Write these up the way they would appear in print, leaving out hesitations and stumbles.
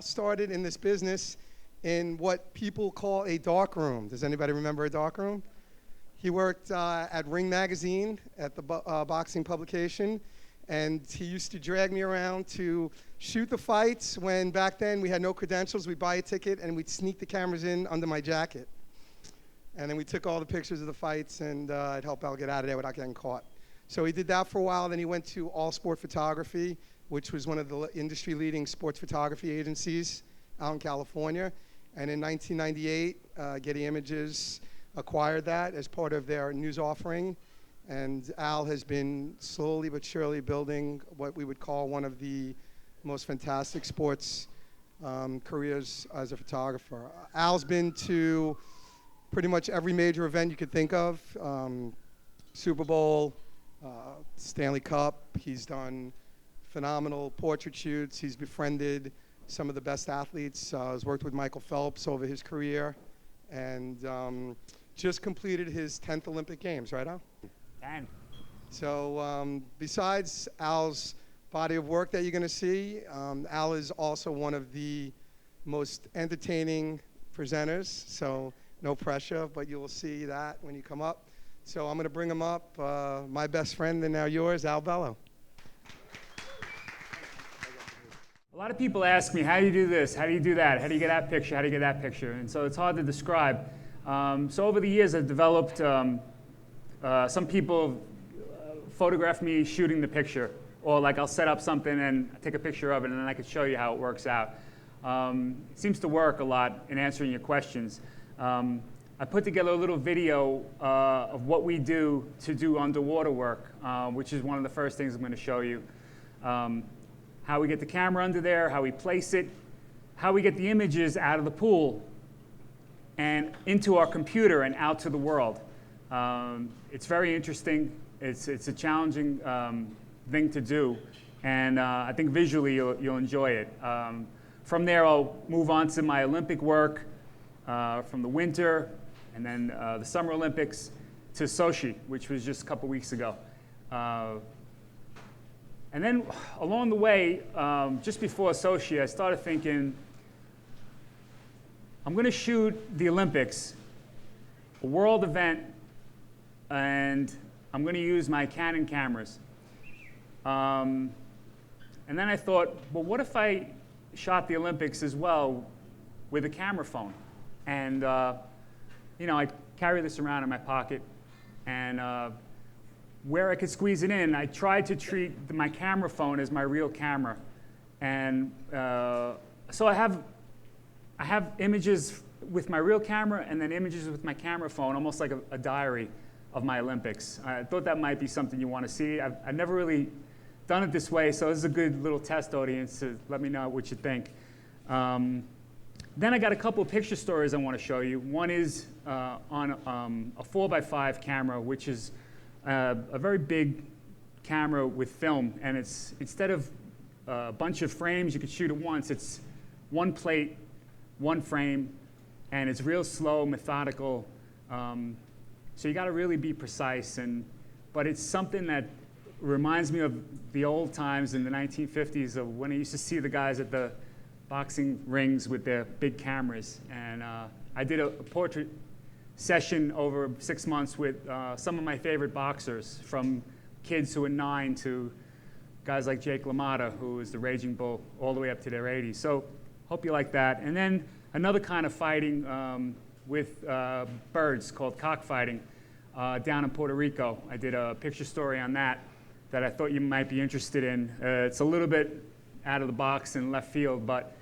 Al started in this business in what people call a dark room. Does anybody remember a dark room? He worked at Ring Magazine at the boxing publication, and he used to drag me around to shoot the fights when back then we had no credentials. We'd buy a ticket and we'd sneak the cameras in under my jacket. And then we took all the pictures of the fights, and I'd help Al get out of there without getting caught. So he did that for a while. Then he went to All Sport Photography, which was one of the industry-leading sports photography agencies out in California. And in 1998, Getty Images acquired that as part of their news offering. And Al has been slowly but surely building what we would call one of the most fantastic sports careers as a photographer. Al's been to pretty much every major event you could think of, Super Bowl, Stanley Cup. He's done phenomenal portrait shoots. He's befriended some of the best athletes. He's worked with Michael Phelps over his career, and just completed his 10th Olympic Games, right, Al? 10. So besides Al's body of work that you're going to see, Al is also one of the most entertaining presenters, so no pressure, but you will see that when you come up. So I'm going to bring him up, my best friend and now yours, Al Bello. A lot of people ask me, how do you do this? How do you do that? How do you get that picture? How do you get that picture? And so it's hard to describe. So over the years, I've developed, some people photograph me shooting the picture, or like I'll set up something and take a picture of it, and then I can show you how it works out. It seems to work a lot in answering your questions. I put together a little video of what we do to do underwater work, which is one of the first things I'm going to show you. How we get the camera under there, how we place it, how we get the images out of the pool and into our computer and out to the world. It's very interesting. It's a challenging thing to do, and I think visually you'll enjoy it. From there, I'll move on to my Olympic work from the winter and then the Summer Olympics to Sochi, which was just a couple weeks ago. And then along the way, just before Sochi, I started thinking, I'm going to shoot the Olympics, a world event, and I'm going to use my Canon cameras. And then I thought, well, what if I shot the Olympics as well with a camera phone? And you know, I carry this around in my pocket, and where I could squeeze it in, I tried to treat my camera phone as my real camera. And so I have images with my real camera and then images with my camera phone, almost like a diary of my Olympics. I thought that might be something you want to see. I've never really done it this way, so this is a good little test audience to let me know what you think. Then I got a couple of picture stories I want to show you. One is on a 4x5 camera, which is a very big camera with film, and it's, instead of a bunch of frames you could shoot at once, it's one plate, one frame, and it's real slow, methodical. So you got to really be precise, but it's something that reminds me of the old times in the 1950s of when I used to see the guys at the boxing rings with their big cameras. And I did a portrait session over 6 months with some of my favorite boxers, from kids who are 9 to guys like Jake LaMotta, who is the Raging Bull, all the way up to their 80s. So hope you like that. And then another kind of fighting with birds called cockfighting down in Puerto Rico. I did a picture story on that I thought you might be interested in. It's a little bit out of the box and left field, but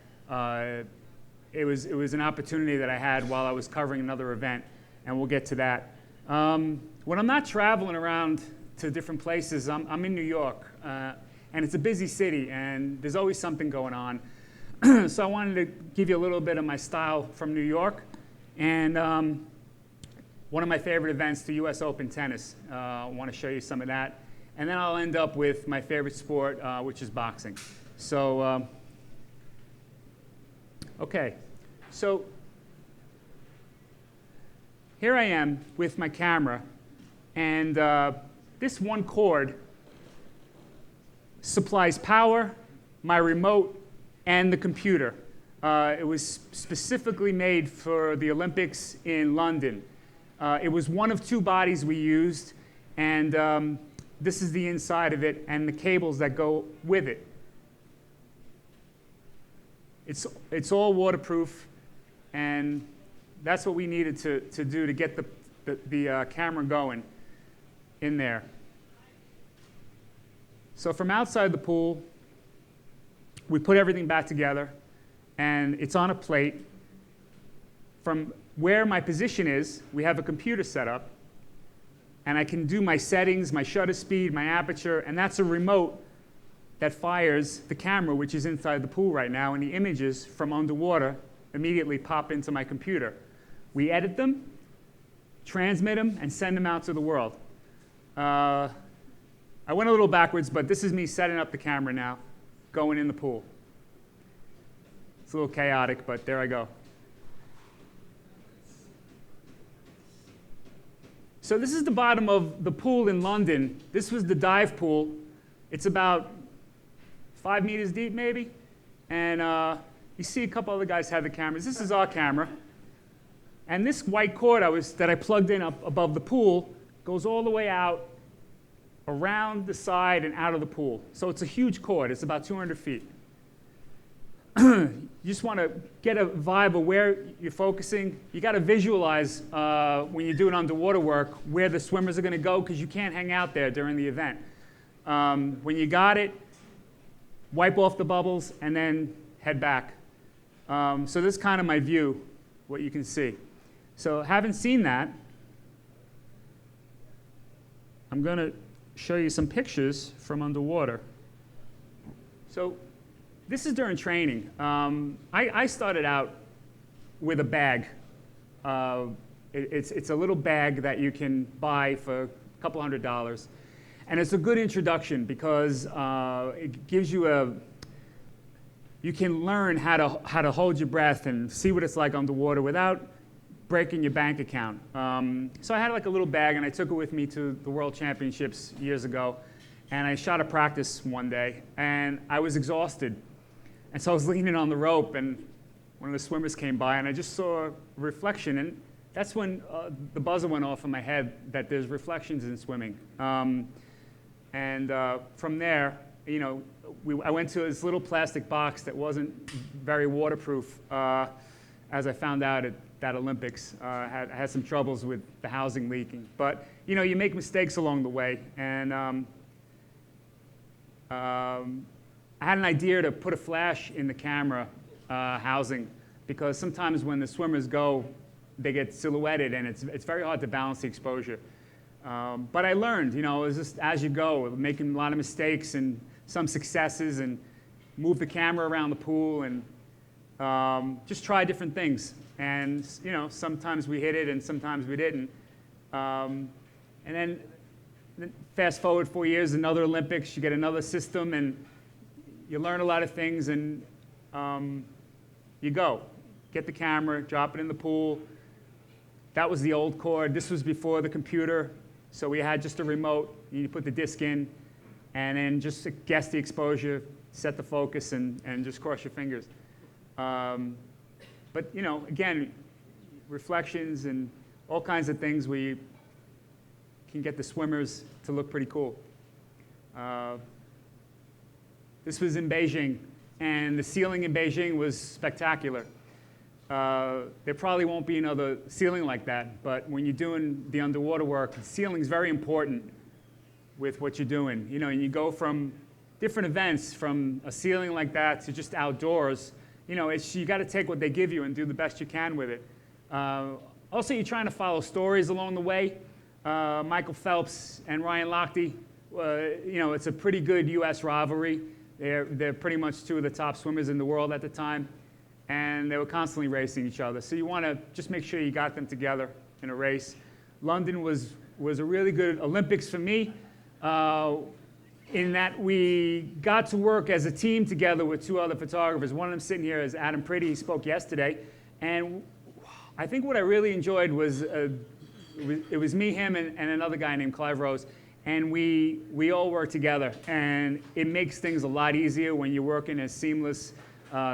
it was an opportunity that I had while I was covering another event, and we'll get to that. When I'm not traveling around to different places, I'm in New York, and it's a busy city, and there's always something going on. So I wanted to give you a little bit of my style from New York, and one of my favorite events, the US Open tennis. I want to show you some of that, and then I'll end up with my favorite sport, which is boxing. So, okay, so here I am with my camera, and this one cord supplies power, my remote, and the computer. It was specifically made for the Olympics in London. It was one of two bodies we used, and this is the inside of it and the cables that go with it. It's all waterproof, and that's what we needed to do to get the camera going in there. So from outside the pool, we put everything back together, and it's on a plate. From where my position is, we have a computer set up, and I can do my settings, my shutter speed, my aperture, and that's a remote that fires the camera, which is inside the pool right now, and the images from underwater immediately pop into my computer. We edit them, transmit them, and send them out to the world. I went a little backwards, but this is me setting up the camera now, going in the pool. It's a little chaotic, but there I go. So this is the bottom of the pool in London. This was the dive pool. It's about 5 meters deep, maybe. And you see a couple other guys have the cameras. This is our camera. And this white cord that I plugged in up above the pool goes all the way out, around the side and out of the pool. So it's a huge cord. It's about 200 feet. You just want to get a vibe of where you're focusing. You got to visualize when you're doing underwater work where the swimmers are going to go, because you can't hang out there during the event. When you got it, wipe off the bubbles and then head back. So this is kind of my view, what you can see. So having seen that, I'm going to show you some pictures from underwater. So this is during training. I started out with a bag. It's a little bag that you can buy for a couple $100. And it's a good introduction because it gives you you can learn how to hold your breath and see what it's like underwater without breaking your bank account. So I had like a little bag, and I took it with me to the World Championships years ago. And I shot a practice one day, and I was exhausted. And so I was leaning on the rope, and one of the swimmers came by, and I just saw a reflection. And that's when the buzzer went off in my head that there's reflections in swimming. And from there, you know, I went to this little plastic box that wasn't very waterproof, as I found out at that Olympics. I had some troubles with the housing leaking. But, you know, you make mistakes along the way. And I had an idea to put a flash in the camera housing, because sometimes when the swimmers go, they get silhouetted, and it's very hard to balance the exposure. But I learned, you know, it was just as you go, making a lot of mistakes and some successes, and move the camera around the pool, and just try different things. And, you know, sometimes we hit it and sometimes we didn't. And then fast forward 4 years, another Olympics, you get another system, and you learn a lot of things, and you go. Get the camera, drop it in the pool. That was the old cord. This was before the computer. So we had just a remote. You put the disc in, and then just guess the exposure, set the focus, and just cross your fingers. But, you know, again, reflections and all kinds of things where you can get the swimmers to look pretty cool. This was in Beijing, and the ceiling in Beijing was spectacular. There probably won't be another ceiling like that, but when you're doing the underwater work, the ceiling's very important with what you're doing. You know, and you go from different events, from a ceiling like that to just outdoors. You know, you got to take what they give you and do the best you can with it. Also, you're trying to follow stories along the way. Michael Phelps and Ryan Lochte, you know, it's a pretty good U.S. rivalry. They're pretty much two of the top swimmers in the world at the time, and they were constantly racing each other. So you want to just make sure you got them together in a race. London was a really good Olympics for me, in that we got to work as a team together with two other photographers. One of them sitting here is Adam Pretty. He spoke yesterday. And I think what I really enjoyed was it was me, him, and another guy named Clive Rose. And we all work together. And it makes things a lot easier when you're working as seamless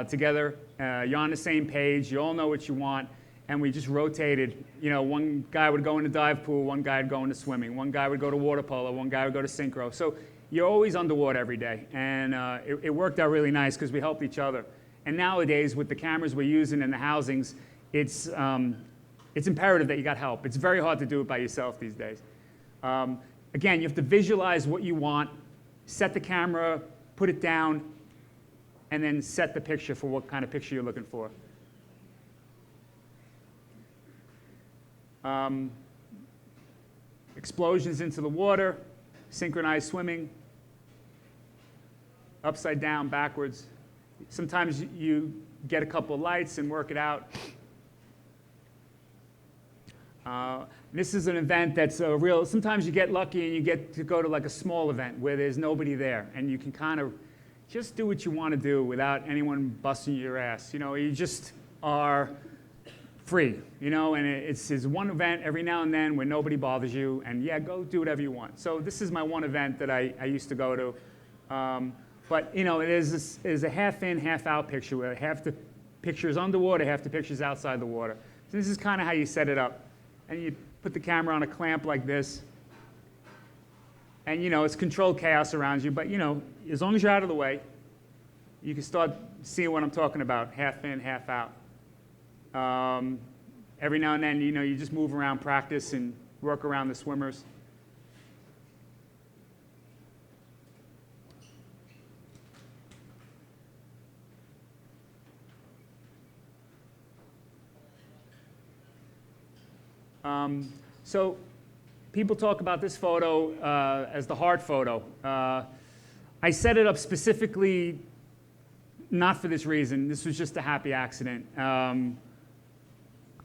together. You're on the same page. You all know what you want. And we just rotated. You know, one guy would go in the dive pool, one guy would go into swimming, one guy would go to water polo, one guy would go to synchro. So you're always underwater every day. And it worked out really nice because we helped each other. And nowadays, with the cameras we're using in the housings, it's imperative that you got help. It's very hard to do it by yourself these days. Again, you have to visualize what you want, set the camera, put it down, and then set the picture for what kind of picture you're looking for. Explosions into the water, synchronized swimming, upside down, backwards. Sometimes you get a couple of lights and work it out. This is an event that's a real, sometimes you get lucky and you get to go to like a small event where there's nobody there and you can kind of just do what you want to do without anyone busting your ass. You know, you just are free, you know, and it's one event every now and then where nobody bothers you, and yeah, go do whatever you want. So this is my one event that I used to go to. But, you know, it is a half in, half out picture where half the picture is underwater, half the picture is outside the water. So this is kind of how you set it up. And you put the camera on a clamp like this. And, you know, it's controlled chaos around you. But, you know, as long as you're out of the way, you can start seeing what I'm talking about, half in, half out. Every now and then, you know, you just move around, practice, and work around the swimmers. So people talk about this photo as the heart photo. I set it up specifically not for this reason. This was just a happy accident. I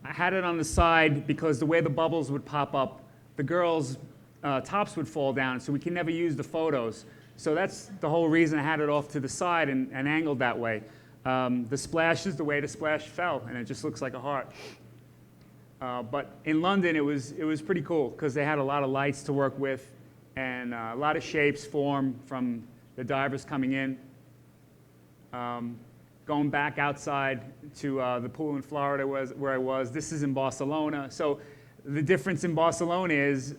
had it on the side because the way the bubbles would pop up, the girls' tops would fall down, so we can never use the photos. So that's the whole reason I had it off to the side and angled that way. The splash is the way the splash fell, and it just looks like a heart. But in London, it was pretty cool because they had a lot of lights to work with and a lot of shapes form from the divers coming in. Going back outside to the pool in Florida where I was. This is in Barcelona. So the difference in Barcelona is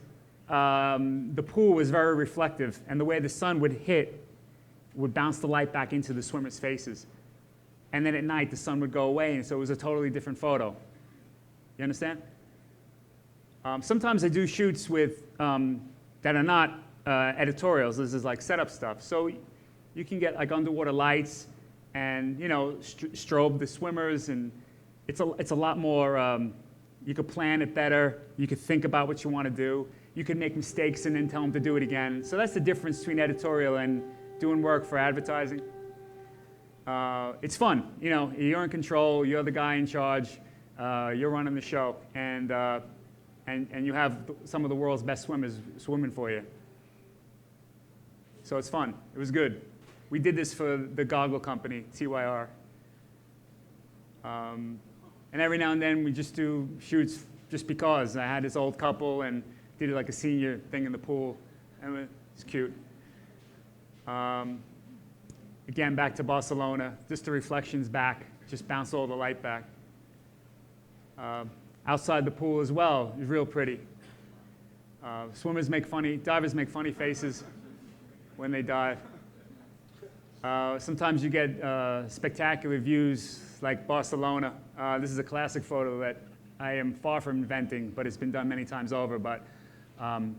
the pool was very reflective, and the way the sun would hit would bounce the light back into the swimmers' faces. And then at night, the sun would go away, and so it was a totally different photo. You understand? Sometimes I do shoots with that are not editorials. This is like setup stuff. So you can get like underwater lights and, you know, strobe the swimmers, and it's a lot more. You could plan it better. You could think about what you want to do. You could make mistakes and then tell them to do it again. So that's the difference between editorial and doing work for advertising. It's fun. You know, you're in control. You're the guy in charge. You're running the show, and you have some of the world's best swimmers swimming for you. So it's fun. It was good. We did this for the goggle company, TYR. And every now and then we just do shoots just because. I had this old couple and did like a senior thing in the pool, and it's cute. Again, back to Barcelona, just the reflections back, just bounce all the light back. Outside the pool as well is real pretty. Divers make funny faces when they dive. Sometimes you get spectacular views like Barcelona. This is a classic photo that I am far from inventing, but it's been done many times over, but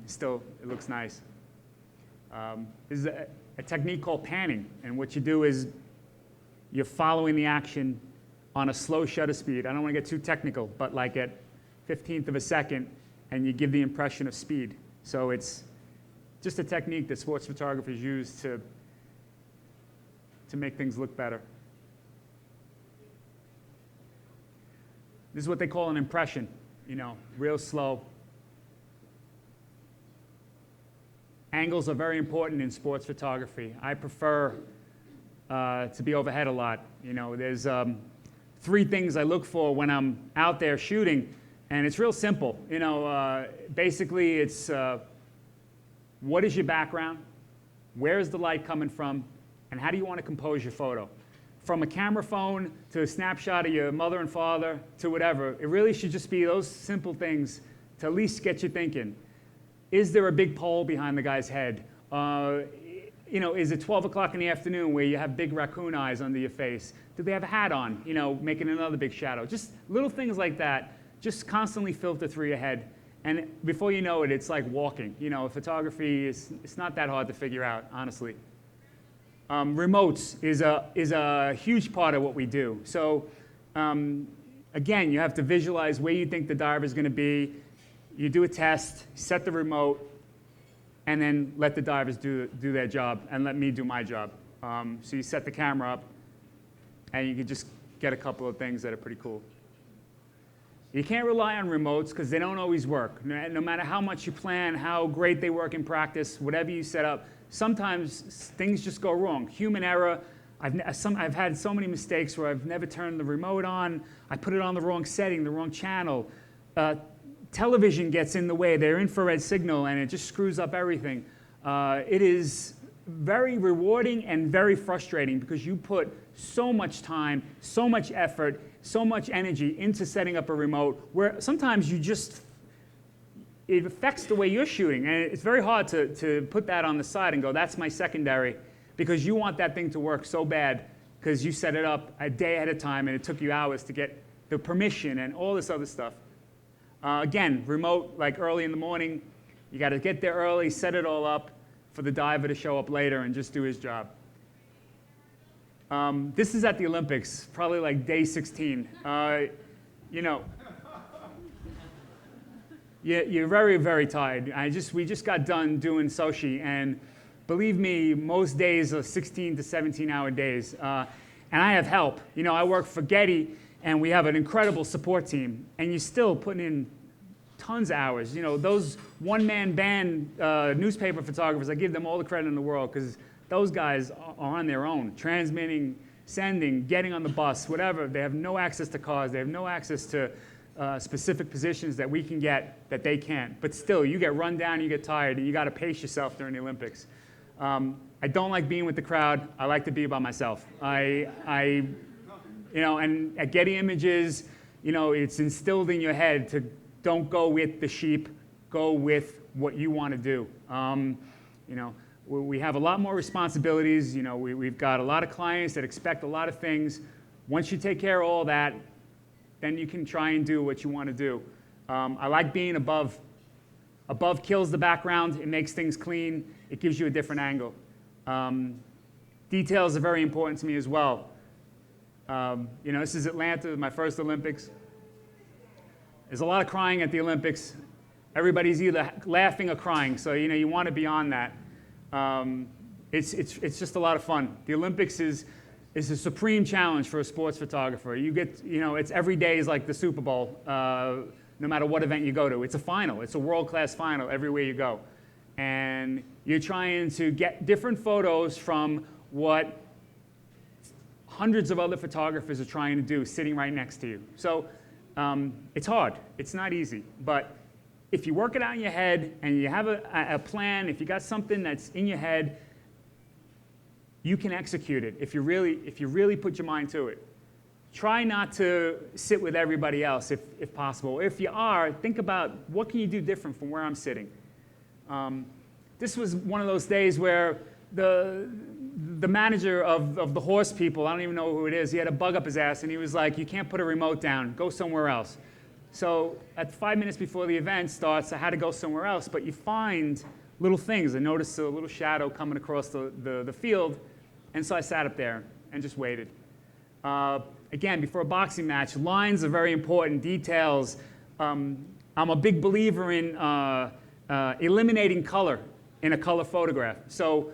still it looks nice. This is a technique called panning, and what you do is you're following the action on a slow shutter speed. I don't want to get too technical, but like at 15th of a second, and you give the impression of speed. So it's just a technique that sports photographers use to make things look better. This is what they call an impression, you know, real slow. Angles are very important in sports photography. I prefer to be overhead a lot. You know, there's 3 things I look for when I'm out there shooting, and it's real simple. You know, basically it's what is your background, where is the light coming from, and how do you want to compose your photo? from a camera phone to a snapshot of your mother and father to whatever. It really should just be those simple things to at least get you thinking. Is there a big pole behind the guy's head? Is it 12 o'clock in the afternoon where you have big raccoon eyes under your face? Do they have a hat on, making another big shadow? Just little things like that. Just constantly filter through your head. And before you know it, it's like walking. Photography it's not that hard to figure out, honestly. Remotes is a huge part of what we do. So again, you have to visualize where you think the diver is going to be. You do a test, set the remote, and then let the divers do their job and let me do my job. So you set the camera up, and you can just get a couple of things that are pretty cool. You can't rely on remotes because they don't always work. No matter how much you plan, how great they work in practice, whatever you set up, sometimes things just go wrong. Human error. I've had so many mistakes where I've never turned the remote on. I put it on the wrong setting, the wrong channel. Television gets in the way, their infrared signal, and it just screws up everything. It is very rewarding and very frustrating because you put so much time, so much effort, so much energy into setting up a remote where sometimes it affects the way you're shooting. And it's very hard to put that on the side and go, that's my secondary, because you want that thing to work so bad because you set it up a day ahead of time and it took you hours to get the permission and all this other stuff. Again, remote, like early in the morning, you got to get there early, set it all up for the diver to show up later and just do his job. This is at the Olympics, probably like day 16. You're very, very tired. We just got done doing Sochi, and believe me, most days are 16 to 17-hour days. And I have help. I work for Getty, and we have an incredible support team, and you're still putting in tons of hours. Those one-man band newspaper photographers, I give them all the credit in the world because those guys are on their own, transmitting, sending, getting on the bus, whatever. They have no access to cars. They have no access to specific positions that we can get that they can't. But still, you get run down, you get tired, and you got to pace yourself during the Olympics. I don't like being with the crowd. I like to be by myself. And at Getty Images, it's instilled in your head to don't go with the sheep, go with what you want to do. We have a lot more responsibilities. We've got a lot of clients that expect a lot of things. Once you take care of all that, then you can try and do what you want to do. I like being above. Above kills the background. It makes things clean. It gives you a different angle. Details are very important to me as well. This is Atlanta, my first Olympics. There's a lot of crying at the Olympics. Everybody's either laughing or crying, so you want to be on that. It's just a lot of fun. The Olympics is a supreme challenge for a sports photographer. You get, it's every day is like the Super Bowl, no matter what event you go to. It's a final. It's a world-class final everywhere you go. And you're trying to get different photos from what hundreds of other photographers are trying to do sitting right next to you. So it's hard. It's not easy. But if you work it out in your head and you have a plan, if you got something that's in your head, you can execute it if you really put your mind to it. Try not to sit with everybody else if possible. If you are, think about what can you do different from where I'm sitting. This was one of those days where the manager of the horse people, I don't even know who it is, he had a bug up his ass and he was like, you can't put a remote down, go somewhere else. So at 5 minutes before the event starts, I had to go somewhere else, but you find little things. I noticed a little shadow coming across the field, and so I sat up there and just waited. Again, before a boxing match, lines are very important, details. I'm a big believer in eliminating color in a color photograph. So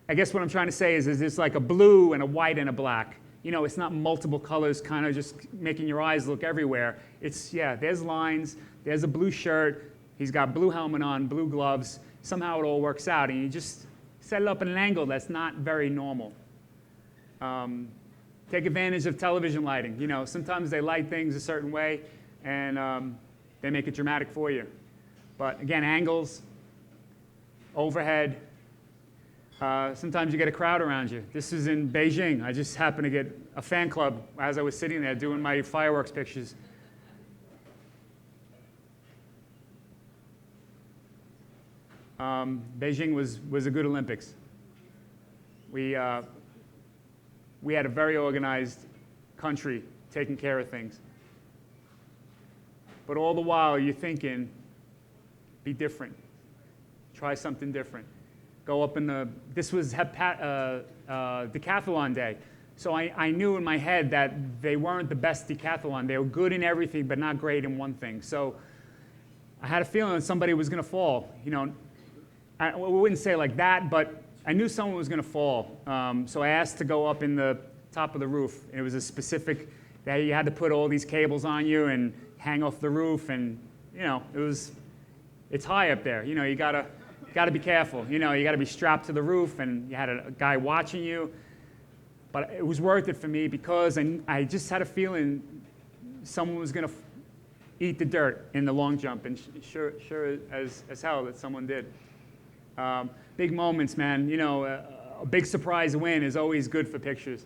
I guess what I'm trying to say is there's like a blue and a white and a black. It's not multiple colors kind of just making your eyes look everywhere. It's, there's lines, there's a blue shirt, he's got blue helmet on, blue gloves. Somehow it all works out, and you just set it up at an angle that's not very normal. Take advantage of television lighting. Sometimes they light things a certain way, and they make it dramatic for you. But again, angles, overhead. Sometimes you get a crowd around you. This is in Beijing. I just happened to get a fan club as I was sitting there doing my fireworks pictures. Beijing was a good Olympics. We had a very organized country taking care of things. But all the while, you're thinking, be different. Try something different. Go up in this was decathlon day. So I knew in my head that they weren't the best decathlon. They were good in everything, but not great in one thing. So I had a feeling that somebody was going to fall. You know, I wouldn't say like that, but I knew someone was going to fall. So I asked to go up in the top of the roof. It was a specific that you had to put all these cables on you and hang off the roof, and you know, it's high up there. You know, you gotta be careful. You know, you gotta be strapped to the roof, and you had a guy watching you. But it was worth it for me because I just had a feeling someone was gonna eat the dirt in the long jump, and sure as hell that someone did. Big moments, man. You know, a big surprise win is always good for pictures.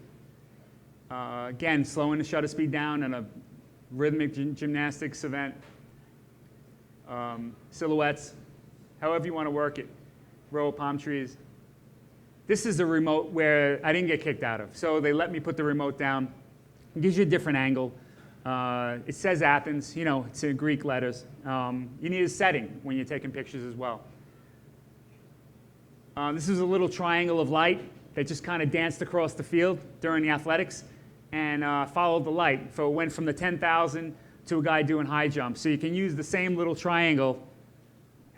Again, slowing the shutter speed down in a rhythmic gymnastics event. Silhouettes, however you want to work it. Row of palm trees. This is the remote where I didn't get kicked out of. So they let me put the remote down. It gives you a different angle. It says Athens, you know, it's in Greek letters. You need a setting when you're taking pictures as well. This is a little triangle of light that just kind of danced across the field during the athletics and followed the light. So it went from the 10,000 to a guy doing high jump. So you can use the same little triangle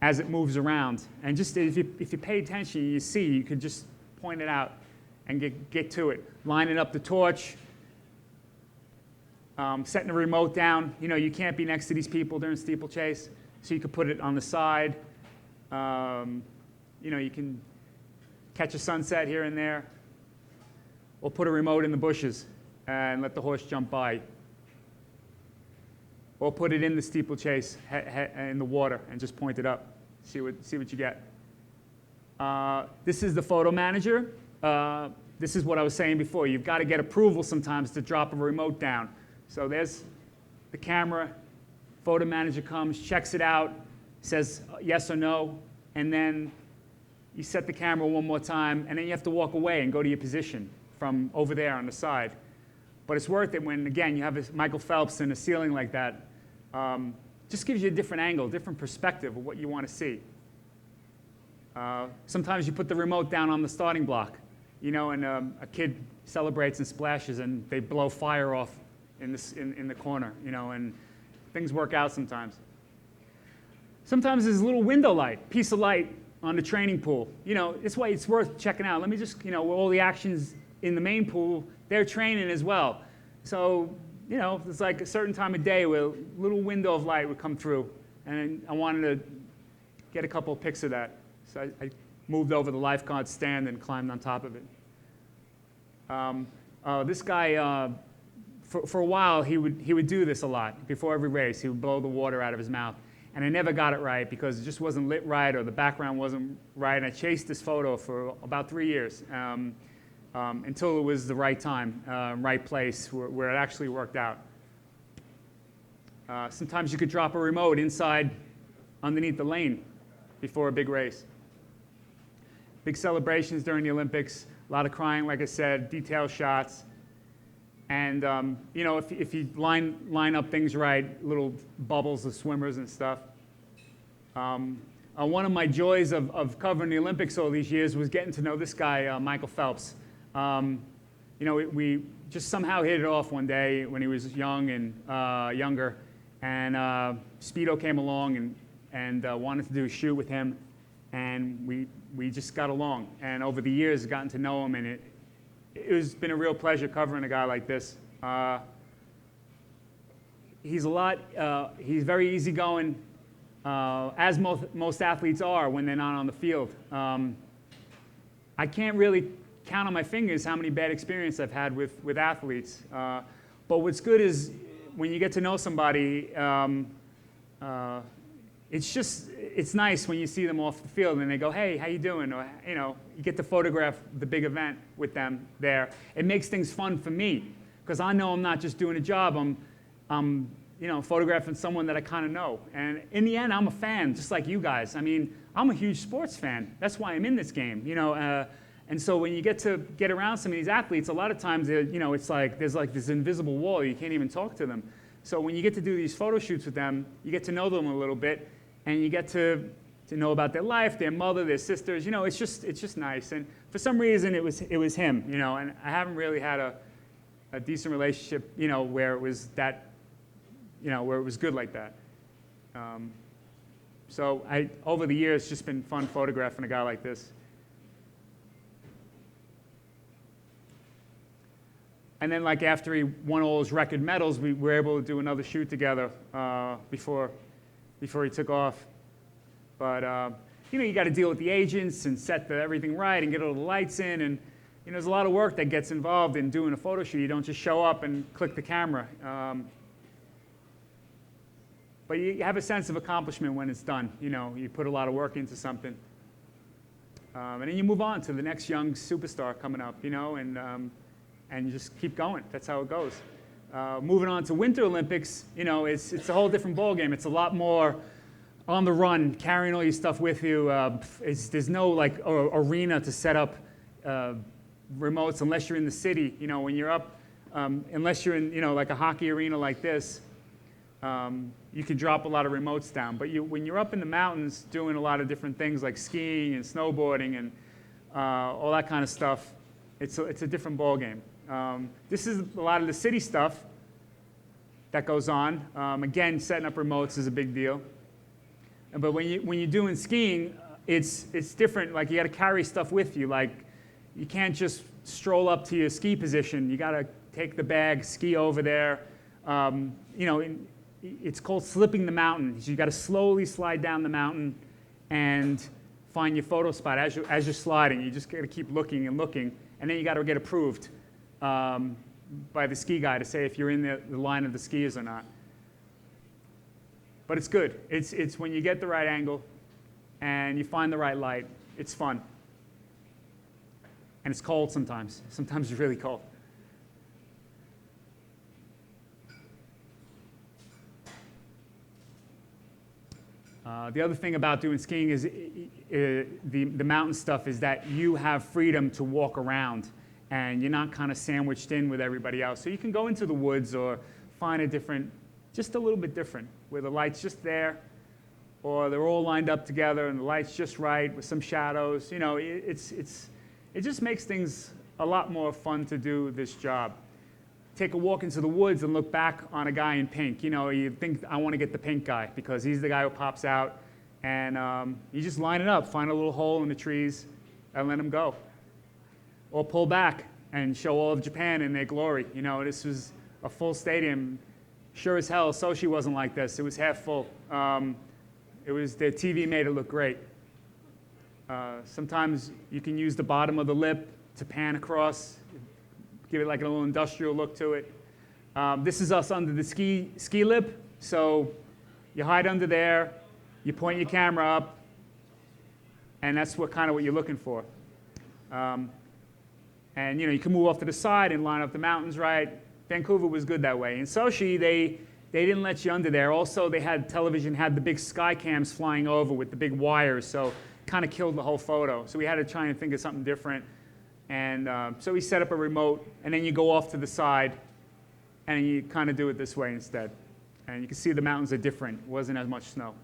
as it moves around. And just if you pay attention, you see, you could just point it out and get to it. Lining up the torch, setting the remote down. You know, you can't be next to these people during steeplechase, so you could put it on the side. You know, you can catch a sunset here and there, or put a remote in the bushes and let the horse jump by. Or put it in the steeplechase in the water and just point it up. See what you get. This is the photo manager. This is what I was saying before. You've got to get approval sometimes to drop a remote down. So there's the camera. Photo manager comes, checks it out, says yes or no, and then you set the camera one more time, and then you have to walk away and go to your position from over there on the side. But it's worth it when, again, you have Michael Phelps in a ceiling like that. Just gives you a different angle, different perspective of what you want to see. Sometimes you put the remote down on the starting block, you know, and a kid celebrates and splashes, and they blow fire off in the corner, you know, and things work out sometimes. Sometimes there's a little window light, piece of light on the training pool. You know, it's why it's worth checking out. Let me just, you know, all the actions in the main pool, they're training as well. So, you know, it's like a certain time of day where a little window of light would come through, and I wanted to get a couple of pics of that. So I moved over the lifeguard stand and climbed on top of it. This guy, for a while, he would do this a lot. Before every race, he would blow the water out of his mouth. And I never got it right because it just wasn't lit right or the background wasn't right. And I chased this photo for about 3 years until it was the right time, right place where it actually worked out. Sometimes you could drop a remote inside underneath the lane before a big race. Big celebrations during the Olympics, a lot of crying, like I said, detail shots. And you know, if you line up things right, little bubbles of swimmers and stuff. One of my joys of covering the Olympics all these years was getting to know this guy, Michael Phelps. You know, we just somehow hit it off one day when he was young and younger, and Speedo came along and wanted to do a shoot with him, and we just got along. And over the years, gotten to know him, and it's been a real pleasure covering a guy like this. He's very easygoing, as most athletes are when they're not on the field. I can't really count on my fingers how many bad experiences I've had with athletes. But what's good is when you get to know somebody, it's nice when you see them off the field and they go, hey, how you doing? Or, you get to photograph the big event with them there. It makes things fun for me because I know I'm not just doing a job. I'm photographing someone that I kind of know. And in the end, I'm a fan, just like you guys. I mean, I'm a huge sports fan. That's why I'm in this game, And so when you get to get around some of these athletes, a lot of times, it's like there's like this invisible wall. You can't even talk to them. So when you get to do these photo shoots with them, you get to know them a little bit, and you get to know about their life, their mother, their sisters. It's just nice. And for some reason, it was him. And I haven't really had a decent relationship, where it was that, where it was good like that. So over the years, it's just been fun photographing a guy like this. And then, like, after he won all his record medals, we were able to do another shoot together before he took off. But, you got to deal with the agents and set everything right and get all the lights in. And, there's a lot of work that gets involved in doing a photo shoot. You don't just show up and click the camera. But you have a sense of accomplishment when it's done. You put a lot of work into something. And then you move on to the next young superstar coming up, and you just keep going. That's how it goes. Moving on to Winter Olympics, it's a whole different ballgame. It's a lot more on the run, carrying all your stuff with you. There's no arena to set up remotes unless you're in the city. When you're up, unless you're in like a hockey arena like this, you can drop a lot of remotes down. But when you're up in the mountains doing a lot of different things like skiing and snowboarding and all that kind of stuff, it's a different ballgame. This is a lot of the city stuff that goes on. Again, setting up remotes is a big deal. But when you're doing skiing, it's different. Like, you got to carry stuff with you. Like, you can't just stroll up to your ski position. You got to take the bag, ski over there. It's called slipping the mountain. You got to slowly slide down the mountain and find your photo spot as you're sliding. You just got to keep looking and looking, and then you got to get approved by the ski guy to say if you're in the line of the skiers or not. But it's good. It's when you get the right angle and you find the right light, it's fun. And it's cold sometimes. Sometimes it's really cold. The other thing about doing skiing is the mountain stuff is that you have freedom to walk around and you're not kind of sandwiched in with everybody else. So you can go into the woods or find just a little bit different, where the light's just there, or they're all lined up together and the light's just right with some shadows. It just makes things a lot more fun to do this job. Take a walk into the woods and look back on a guy in pink. You think, I want to get the pink guy because he's the guy who pops out. And you just line it up, find a little hole in the trees, and let him go. Or pull back and show all of Japan in their glory. This was a full stadium. Sure as hell, Sochi wasn't like this. It was half full. The TV made it look great. Sometimes you can use the bottom of the lip to pan across, give it like a little industrial look to it. This is us under the ski lip. So you hide under there, you point your camera up, and that's what you're looking for. And you can move off to the side and line up the mountains right. Vancouver was good that way. In Sochi, they didn't let you under there. Also, they had television, had the big sky cams flying over with the big wires, so kind of killed the whole photo. So we had to try and think of something different. And so we set up a remote, and then you go off to the side, and you kind of do it this way instead. And you can see the mountains are different. It wasn't as much snow.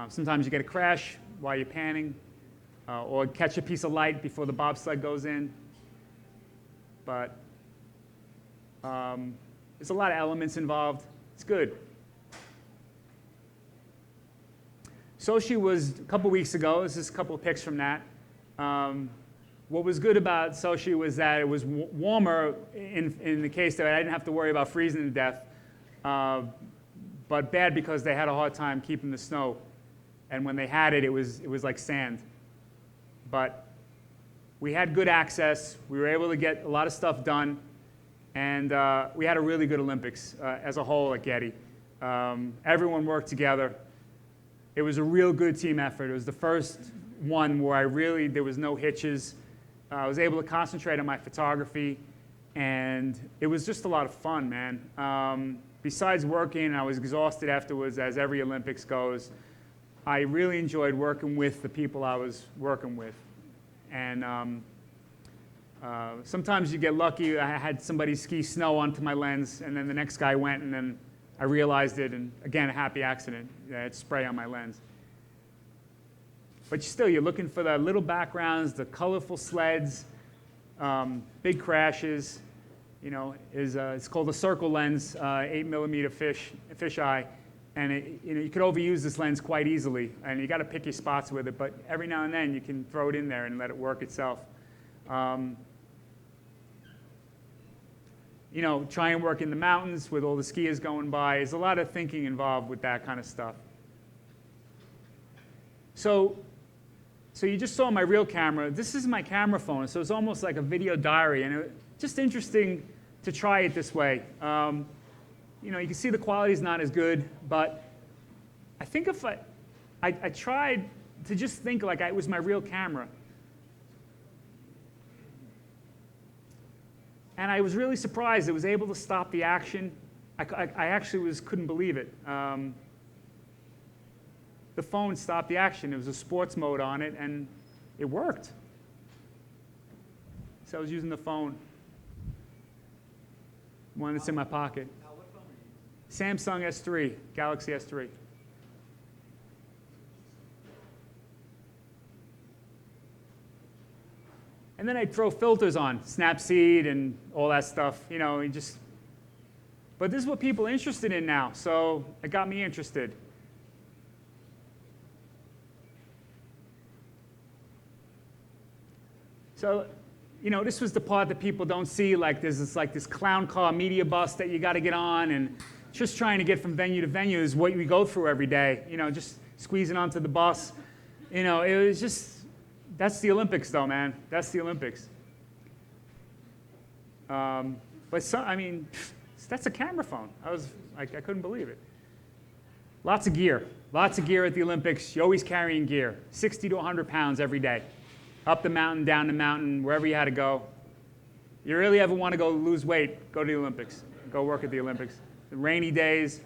Sometimes you get a crash while you're panning, or catch a piece of light before the bobsled goes in. But there's a lot of elements involved. It's good. Sochi was a couple weeks ago. This is a couple of pics from that. What was good about Sochi was that it was warmer in the case that I didn't have to worry about freezing to death, but bad because they had a hard time keeping the snow. And when they had it, it was like sand. But we had good access. We were able to get a lot of stuff done. And we had a really good Olympics as a whole at Getty. Everyone worked together. It was a real good team effort. It was the first one where there was no hitches. I was able to concentrate on my photography, and it was just a lot of fun, man. Besides working, I was exhausted afterwards, as every Olympics goes. I really enjoyed working with the people I was working with. And sometimes you get lucky. I had somebody ski snow onto my lens, and then the next guy went, and then I realized it, and again, a happy accident. I had spray on my lens. But still, you're looking for the little backgrounds, the colorful sleds, big crashes. You know, it's called a circle lens, 8mm fish eye, and you could overuse this lens quite easily, and you got to pick your spots with it. But every now and then, you can throw it in there and let it work itself. You know, try and work in the mountains with all the skiers going by. There's a lot of thinking involved with that kind of stuff. So you just saw my real camera. This is my camera phone, so it's almost like a video diary, and it's just interesting to try it this way. You know, you can see the quality is not as good, but I think if I tried to just think like it was my real camera. And I was really surprised it was able to stop the action. I actually couldn't believe it. The phone stopped the action. There was a sports mode on it, and it worked. So I was using the phone. One that's in my pocket. What phone are you using? Samsung S3, Galaxy S3. And then I'd throw filters on, Snapseed and all that stuff, you know, but this is what people are interested in now, so it got me interested. So, you know, this was the part that people don't see, like there's this clown car media bus that you got to get on, and just trying to get from venue to venue is what we go through every day, you know, just squeezing onto the bus. You know, it was just, that's the Olympics, though, man. That's the Olympics. I mean, that's a camera phone. I couldn't believe it. Lots of gear at the Olympics. You're always carrying gear, 60 to 100 pounds every day, up the mountain, down the mountain, wherever you had to go. You really ever want to go lose weight, go to the Olympics. Go work at the Olympics. The rainy days.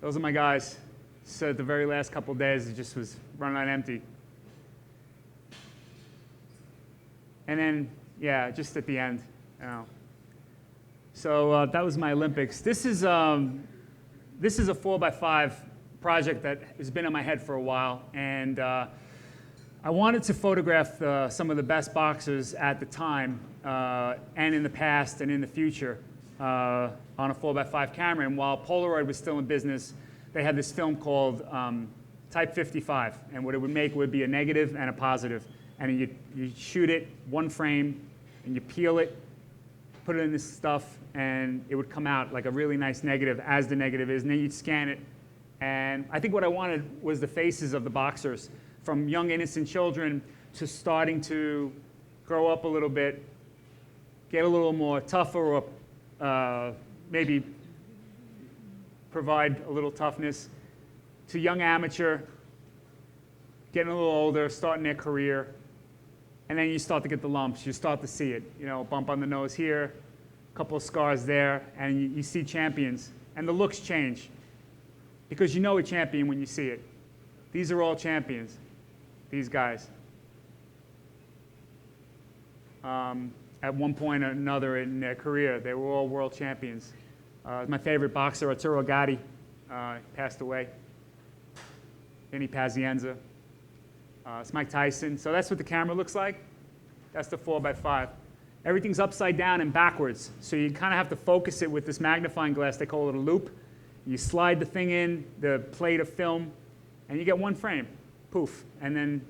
Those are my guys. So the very last couple of days, it just was running on empty. And then, yeah, just at the end, you know. So that was my Olympics. This is a 4x5 project that has been in my head for a while, and I wanted to photograph some of the best boxers at the time, and in the past and in the future, on a 4x5 camera. And while Polaroid was still in business, they had this film called Type 55, and what it would make would be a negative and a positive. And you shoot it one frame, and you peel it, put it in this stuff, and it would come out like a really nice negative as the negative is, and then you'd scan it. And I think what I wanted was the faces of the boxers, from young innocent children to starting to grow up a little bit, get a little more tougher, or maybe provide a little toughness, to young amateur, getting a little older, starting their career, and then you start to get the lumps. You start to see it, you know, bump on the nose here, a couple of scars there, and you see champions. And the looks change, because you know a champion when you see it. These are all champions, these guys. At one point or another in their career, they were all world champions. My favorite boxer, Arturo Gatti, passed away. Vinny Pazienza. It's Mike Tyson. So that's what the camera looks like. That's the 4x5. Everything's upside down and backwards. So you kind of have to focus it with this magnifying glass. They call it a loop. You slide the thing in, the plate of film, and you get one frame. Poof. And then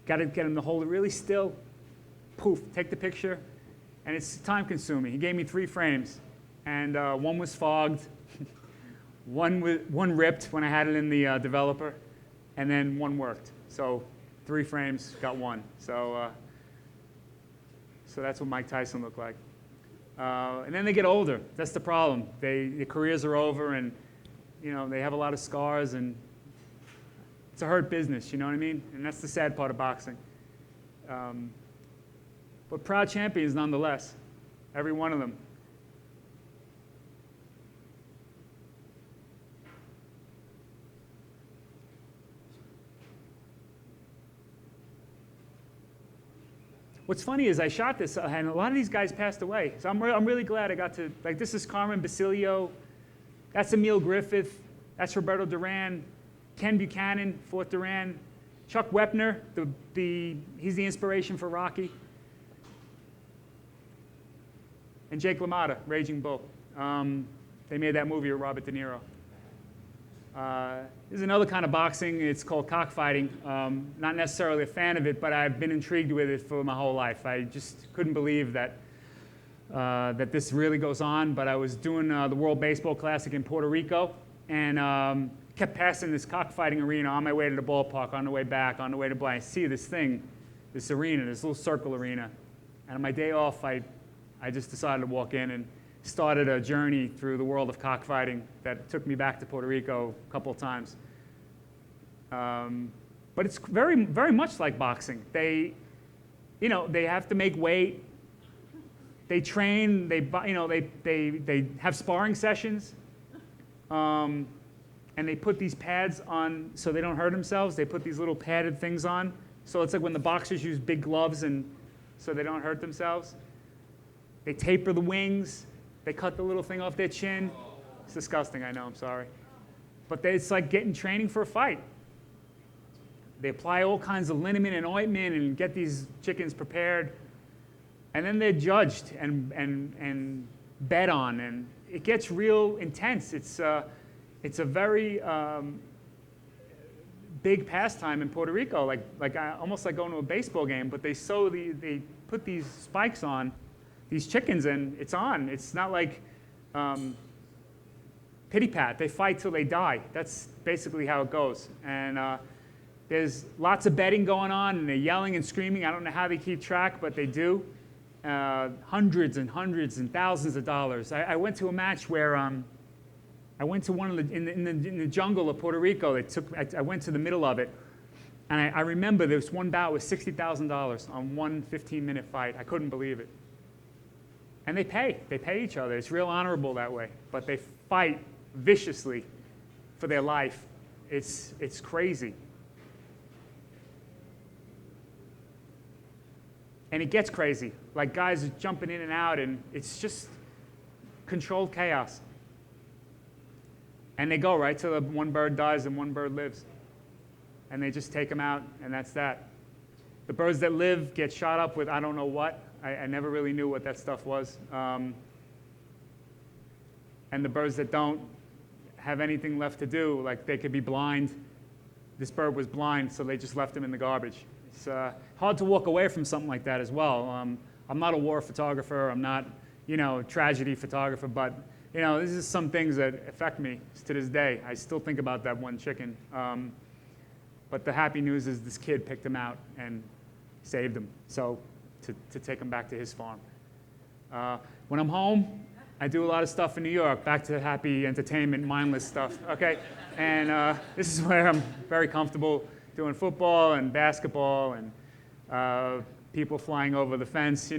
got to get him to hold it really still. Poof. Take the picture. And it's time consuming. He gave me 3 frames. and one was fogged, one ripped when I had it in the developer, and then one worked. So 3 frames, got 1. So that's what Mike Tyson looked like. And then they get older. That's the problem. Their careers are over, and they have a lot of scars, and it's a hurt business. You know what I mean? And that's the sad part of boxing. But proud champions nonetheless, every one of them. What's funny is I shot this, and a lot of these guys passed away. So I'm really glad I got to, like, this is Carmen Basilio. That's Emil Griffith. That's Roberto Duran. Ken Buchanan fought Duran. Chuck Wepner, he's the inspiration for Rocky. And Jake LaMotta, Raging Bull. They made that movie with Robert De Niro. There's another kind of boxing. It's called cockfighting. Not necessarily a fan of it, but I've been intrigued with it for my whole life. I just couldn't believe that this really goes on. But I was doing the World Baseball Classic in Puerto Rico, and kept passing this cockfighting arena on my way to the ballpark, on the way back, on the way to play. I see this thing, this arena, this little circle arena. And on my day off, I just decided to walk in and started a journey through the world of cockfighting that took me back to Puerto Rico a couple of times. But it's very, very much like boxing. They have to make weight. They train. They have sparring sessions, and they put these pads on so they don't hurt themselves. They put these little padded things on, so it's like when the boxers use big gloves and so they don't hurt themselves. They taper the wings. They cut the little thing off their chin. It's disgusting, I know, I'm sorry. But it's like getting training for a fight. They apply all kinds of liniment and ointment and get these chickens prepared. And then they're judged and bet on, and it gets real intense. It's a very big pastime in Puerto Rico, almost like going to a baseball game, but they put these spikes on these chickens, and it's on. It's not like pity pat. They fight till they die. That's basically how it goes. And there's lots of betting going on, and they're yelling and screaming. I don't know how they keep track, but they do. Hundreds and hundreds and thousands of dollars. I went to a match where I went to one of in the jungle of Puerto Rico. I went to the middle of it, and I remember there was one bout with $60,000 on one 15-minute fight. I couldn't believe it. And they pay each other. It's real honorable that way. But they fight viciously for their life. It's crazy. And it gets crazy. Like guys are jumping in and out, and it's just controlled chaos. And they go right till one bird dies and one bird lives. And they just take them out, and that's that. The birds that live get shot up with I don't know what. I never really knew what that stuff was. And the birds that don't have anything left to do, like they could be blind. This bird was blind, so they just left him in the garbage. It's hard to walk away from something like that as well. I'm not a war photographer. I'm not, a tragedy photographer, but this is some things that affect me to this day. I still think about that one chicken. But the happy news is this kid picked him out and saved him. So to take him back to his farm. When I'm home, I do a lot of stuff in New York, back to happy entertainment, mindless stuff, okay? And this is where I'm very comfortable doing football and basketball and people flying over the fence, this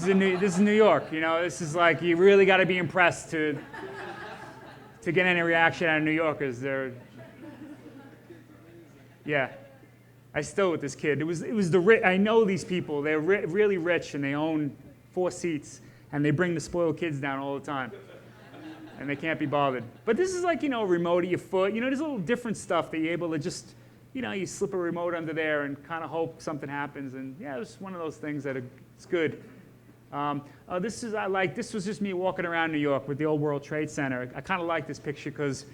is New York, this is like, you really got to be impressed to get any reaction out of New Yorkers. Yeah, I still with this kid. It was the rich. I know these people. They're really rich, and they own 4 seats, and they bring the spoiled kids down all the time, and they can't be bothered. But this is like remote at your foot. There's a little different stuff that you're able to just, you slip a remote under there and kind of hope something happens. And yeah, it's one of those things that it's good. This was just me walking around New York with the old World Trade Center. I kind of like this picture because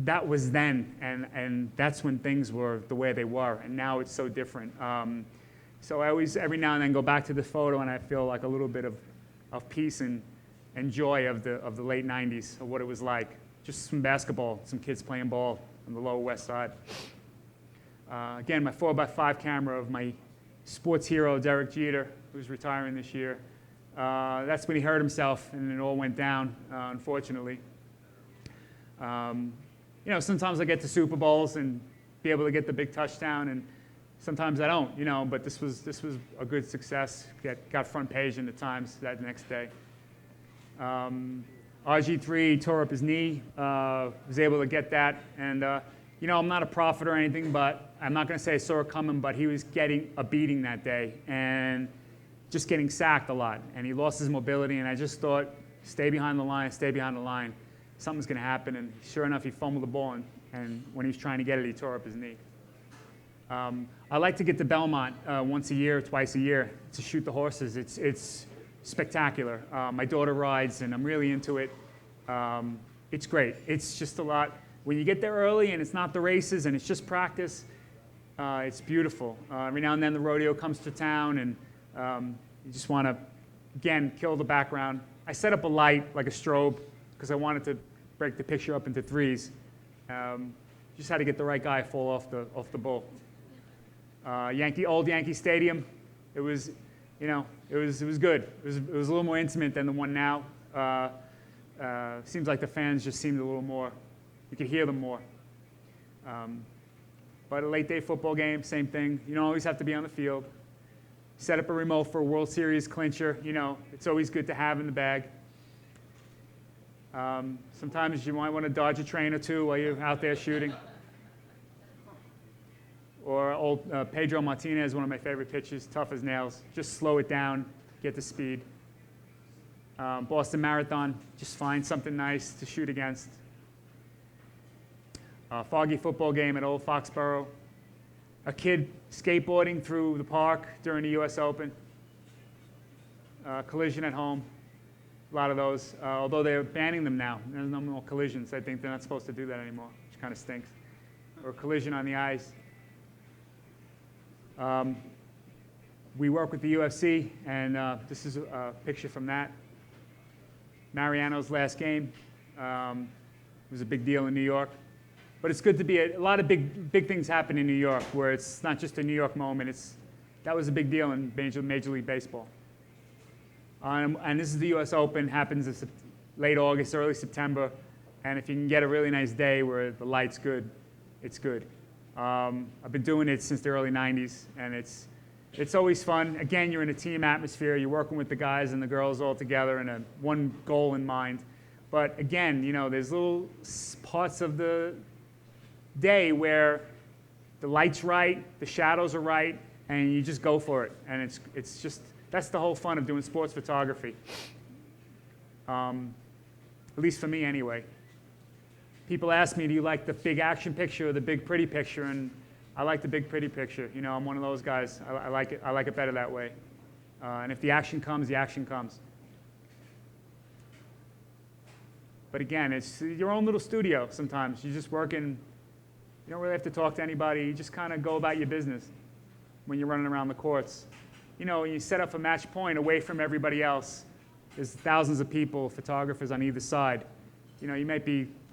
that was then, and that's when things were the way they were, and now it's so different. So I always, every now and then, go back to the photo, and I feel like a little bit of peace and joy of the late 90s, of what it was like. Just some basketball, some kids playing ball on the Lower West Side. Again, my 4x5 camera of my sports hero, Derek Jeter, who's retiring this year. That's when he hurt himself, and it all went down, unfortunately. You know, sometimes I get to Super Bowls and be able to get the big touchdown, and sometimes I don't, you know, but this was a good success. Got front page in the Times that next day. RG3 tore up his knee, was able to get that, and you know, I'm not a prophet or anything, but I'm not going to say I saw it coming, but he was getting a beating that day and just getting sacked a lot, and he lost his mobility, and I just thought, stay behind the line, stay behind the line. Something's going to happen, and sure enough, he fumbled the ball, and when he was trying to get it, he tore up his knee. I like to get to Belmont once a year, twice a year to shoot the horses. It's spectacular. My daughter rides, and I'm really into it. It's great. It's just a lot. When you get there early and it's not the races and it's just practice, it's beautiful. Every now and then the rodeo comes to town, and you just want to, again, kill the background. I set up a light, like a strobe, because I wanted to break the picture up into threes. Just had to get the right guy fall off the bull. Old Yankee Stadium. It was, you know, it was good. It was a little more intimate than the one now. Seems like the fans just seemed a little more. You could hear them more. But a late day football game, same thing. You don't always have to be on the field. Set up a remote for a World Series clincher. You know, it's always good to have in the bag. Sometimes you might want to dodge a train or two while you're out there shooting. Or old Pedro Martinez, one of my favorite pitches, tough as nails. Just slow it down, get the speed. Boston Marathon, just find something nice to shoot against. Foggy football game at Old Foxborough. A kid skateboarding through the park during the US Open. Collision at home. A lot of those, although they're banning them now. There's no more collisions. I think they're not supposed to do that anymore, which kind of stinks. Or collision on the ice. We work with the UFC, and this is a picture from that. Mariano's last game. It was a big deal in New York. But it's good to be a lot of big things happen in New York, where it's not just a New York moment. That was a big deal in Major League Baseball. And this is the U.S. Open, happens in late August, early September. And if you can get a really nice day where the light's good, it's good. I've been doing it since the early 90s, and it's always fun. Again, you're in a team atmosphere. You're working with the guys and the girls all together and one goal in mind. But again, you know, there's little parts of the day where the light's right, the shadows are right, and you just go for it. And it's just, that's the whole fun of doing sports photography. At least for me anyway. People ask me, do you like the big action picture or the big pretty picture? And I like the big pretty picture. You know, I'm one of those guys. I like it better that way. And if the action comes, the action comes. But again, it's your own little studio sometimes. You're just working. You don't really have to talk to anybody. You just kind of go about your business when you're running around the courts. You know, you set up a match point away from everybody else. There's thousands of people, photographers on either side. You know, you might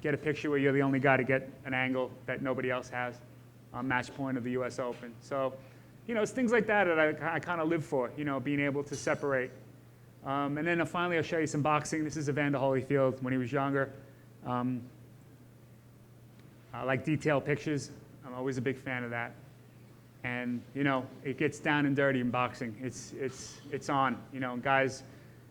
get a picture where you're the only guy to get an angle that nobody else has on match point of the US Open. So, you know, it's things like that I kind of live for, you know, being able to separate. And then finally, I'll show you some boxing. This is Evander Holyfield when he was younger. I like detailed pictures. I'm always a big fan of that. And, you know, it gets down and dirty in boxing. It's on. You know, guys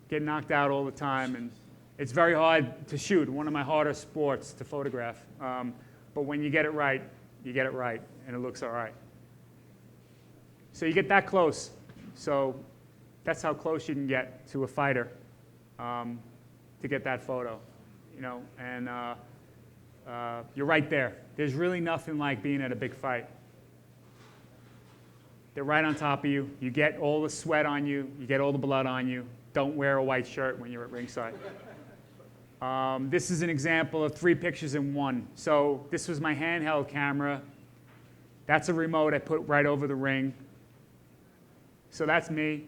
get knocked out all the time, and it's very hard to shoot, one of my harder sports to photograph. But when you get it right, and it looks all right. So you get that close. So that's how close you can get to a fighter to get that photo, you know. And you're right there. There's really nothing like being at a big fight. They're right on top of you. You get all the sweat on you. You get all the blood on you. Don't wear a white shirt when you're at ringside. This is an example of 3 pictures in one. So this was my handheld camera. That's a remote I put right over the ring. So that's me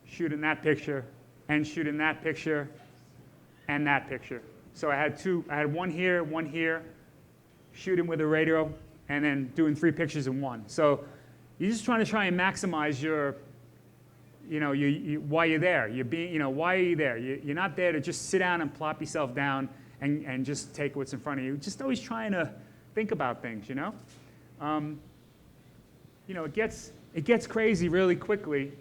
shooting that picture and shooting that picture and that picture. So I had one here, shooting with a radio, and then doing 3 pictures in one. So you're just trying and maximize your, why you're there. Why are you there? You're not there to just sit down and plop yourself down and just take what's in front of you. Just always trying to think about things, It gets crazy really quickly.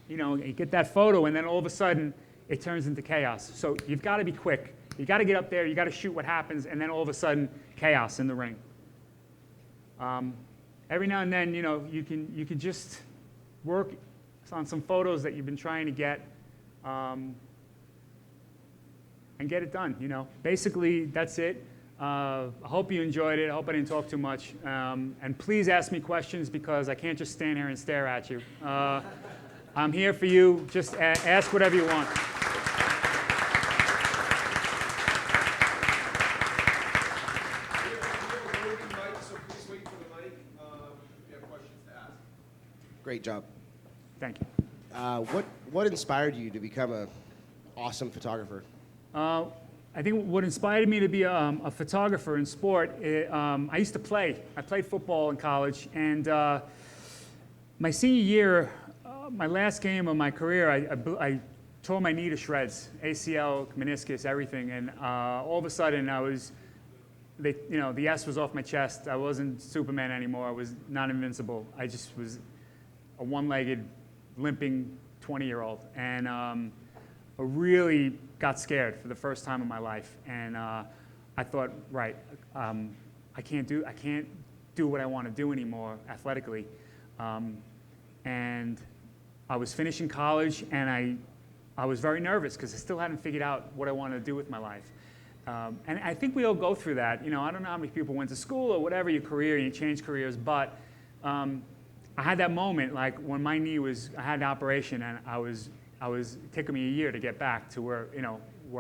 You get that photo, and then all of a sudden, it turns into chaos. So you've got to be quick. You got to get up there. You got to shoot what happens, and then all of a sudden, chaos in the ring. Every now and then, you can just work on some photos that you've been trying to get, and get it done. Basically, that's it. I hope you enjoyed it. I hope I didn't talk too much. And please ask me questions, because I can't just stand here and stare at you. I'm here for you. Just ask whatever you want. Great job. Thank you. What inspired you to become an awesome photographer? I think what inspired me to be a photographer in sport, I used to play. I played football in college, and my senior year, my last game of my career, I tore my knee to shreds, ACL, meniscus, everything, and all of a sudden the S was off my chest. I wasn't Superman anymore. I was not invincible. I just was a one-legged, limping 20-year-old, and I really got scared for the first time in my life. And I thought, right, I can't do what I want to do anymore athletically. And I was finishing college, and I was very nervous because I still hadn't figured out what I wanted to do with my life. And I think we all go through that. I don't know how many people went to school or whatever your career, and you change careers, but I had that moment, like when my knee I had an operation, and it took me a year to get back to where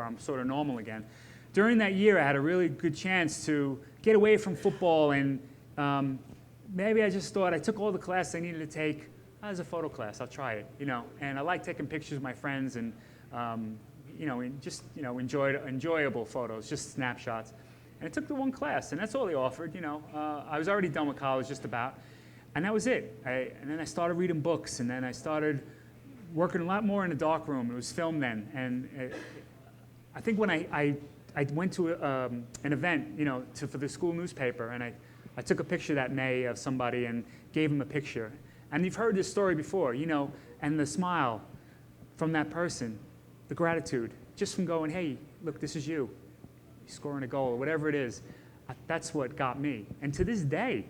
I'm sort of normal again. During that year, I had a really good chance to get away from football, and maybe I just thought I took all the classes I needed to take as a photo class. I'll try it, And I like taking pictures of my friends, and enjoyable photos, just snapshots. And I took the one class, and that's all they offered. I was already done with college, just about, and that was it. And then I started reading books, and then I started working a lot more in the dark room. It was film then, and I think when I went to an event, for the school newspaper, and I took a picture that May of somebody and gave him a picture. And you've heard this story before, and the smile from that person, the gratitude, just from going, hey, look, this is you scoring a goal, or whatever it is. That's what got me. And to this day,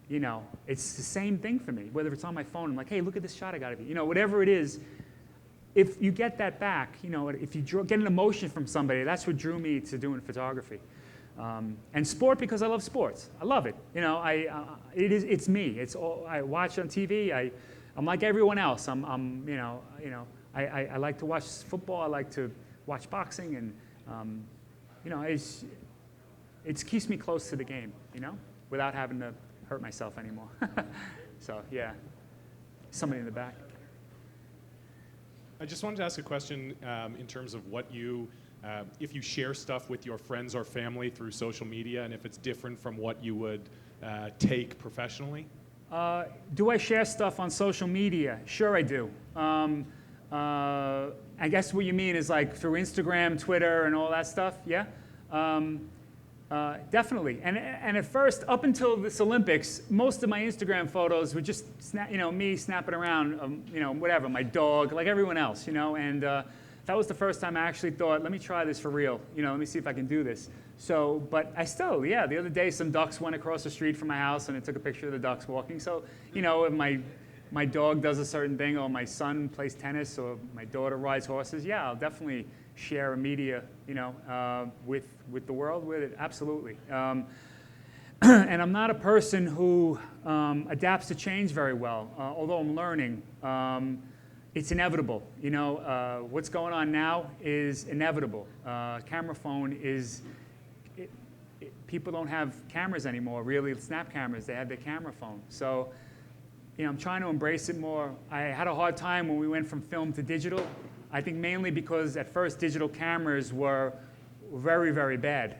it's the same thing for me. Whether it's on my phone, I'm like, hey, look at this shot I got of you. Whatever it is, if you get that back, if you get an emotion from somebody, that's what drew me to doing photography. And sport, because I love sports. I love it. It's me. It's all I watch on TV. I'm like everyone else. I like to watch football. I like to watch boxing, and it keeps me close to the game, without having to hurt myself anymore. So yeah, somebody in the back. I just wanted to ask a question in terms of what if you share stuff with your friends or family through social media, and if it's different from what you would take professionally. Do I share stuff on social media? Sure I do. I guess what you mean is like through Instagram, Twitter, and all that stuff, yeah? Definitely. And at first, up until this Olympics, most of my Instagram photos were just me snapping around, whatever, my dog, like everyone else, and that was the first time I actually thought, let me try this for real, let me see if I can do this. So, but I still, the other day some ducks went across the street from my house, and I took a picture of the ducks walking. So, if my dog does a certain thing, or my son plays tennis, or my daughter rides horses, I'll definitely share a media, with the world with it, absolutely. And I'm not a person who adapts to change very well, although I'm learning. It's inevitable. What's going on now is inevitable. Camera phone is, people don't have cameras anymore, really, snap cameras. They have their camera phone. So I'm trying to embrace it more. I had a hard time when we went from film to digital. I think mainly because at first digital cameras were very, very bad.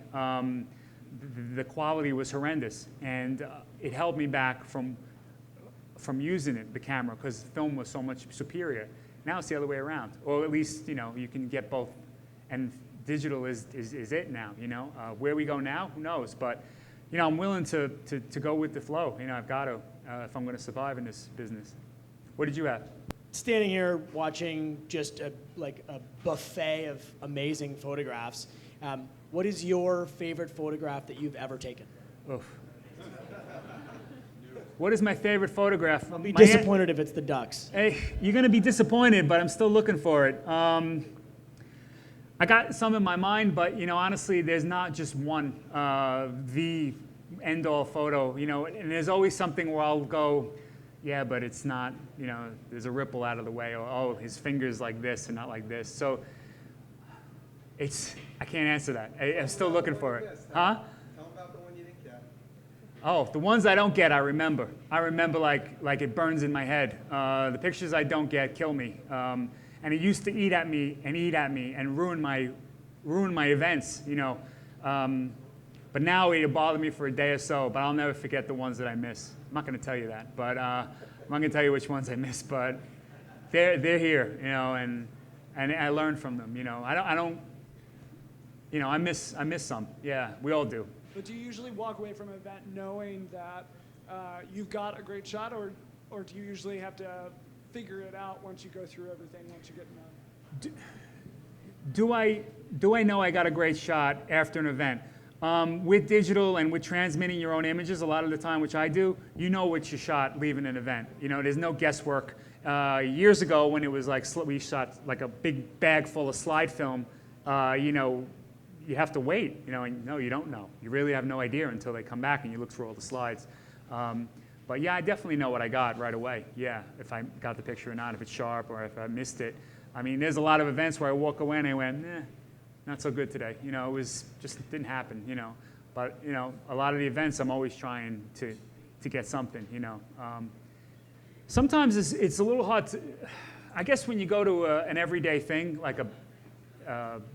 The quality was horrendous, and it held me back from using it, the camera, because film was so much superior. Now it's the other way around, or at least you can get both, and digital is it now. Where we go now, who knows? But I'm willing to go with the flow. I've got to if I'm going to survive in this business. What did you have? Standing here watching just a buffet of amazing photographs. What is your favorite photograph that you've ever taken? Oof. What is my favorite photograph? I'll be disappointed if it's the ducks. Hey, you're going to be disappointed, but I'm still looking for it. I got some in my mind, but honestly, there's not just one the end-all photo. And there's always something where I'll go, yeah, but it's not. There's a ripple out of the way, or oh, his fingers like this and not like this. So I can't answer that. I'm still looking for it. Huh? Oh, the ones I don't get, I remember. I remember like it burns in my head. The pictures I don't get kill me. And it used to eat at me and ruin my events, But now it'll bother me for a day or so, but I'll never forget the ones that I miss. I'm not going to tell you that, but I'm not going to tell you which ones I miss, but they're here, and I learn from them, I miss some. Yeah, we all do. But do you usually walk away from an event knowing that you've got a great shot, or do you usually have to figure it out once you go through everything, once you get done? Do I know I got a great shot after an event? With digital and with transmitting your own images, a lot of the time, which I do, what you shot leaving an event. There's no guesswork. Years ago, when it was like we shot like a big bag full of slide film, you have to wait, and no, you don't know. You really have no idea until they come back and you look through all the slides. But yeah, I definitely know what I got right away. Yeah, if I got the picture or not, if it's sharp or if I missed it. I mean, there's a lot of events where I walk away and I went, not so good today. It was just didn't happen. But a lot of the events I'm always trying to get something. Sometimes it's a little hard to. I guess when you go to an everyday thing like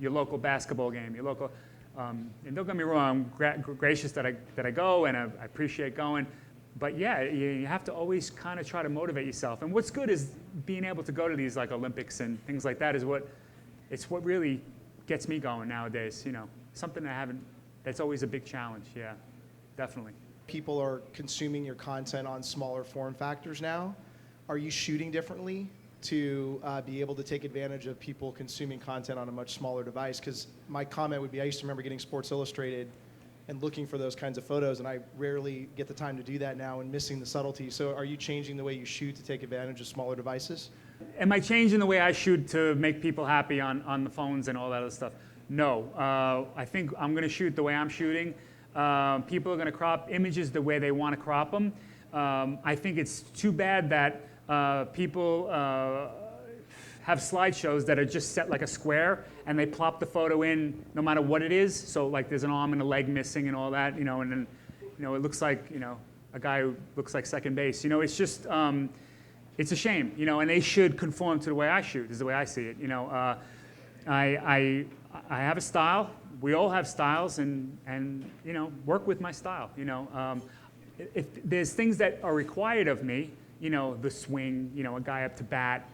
your local basketball game, your local, and don't get me wrong, I'm gracious that I go and I appreciate going, but yeah, you have to always kind of try to motivate yourself. And what's good is being able to go to these like Olympics and things like that is what really gets me going nowadays. Something that's always a big challenge. Yeah, definitely. People are consuming your content on smaller form factors now. Are you shooting differently to be able to take advantage of people consuming content on a much smaller device? Because my comment would be, I used to remember getting Sports Illustrated and looking for those kinds of photos, and I rarely get the time to do that now and missing the subtlety. So are you changing the way you shoot to take advantage of smaller devices? Am I changing the way I shoot to make people happy on the phones and all that other stuff? No. I think I'm going to shoot the way I'm shooting. People are going to crop images the way they want to crop them. I think it's too bad that people have slideshows that are just set like a square, and they plop the photo in no matter what it is. So like there's an arm and a leg missing and all that, and then it looks like a guy who looks like second base. It's just it's a shame, and they should conform to the way I shoot. Is the way I see it. I have a style. We all have styles, and work with my style. If there's things that are required of me, the swing, a guy up to bat,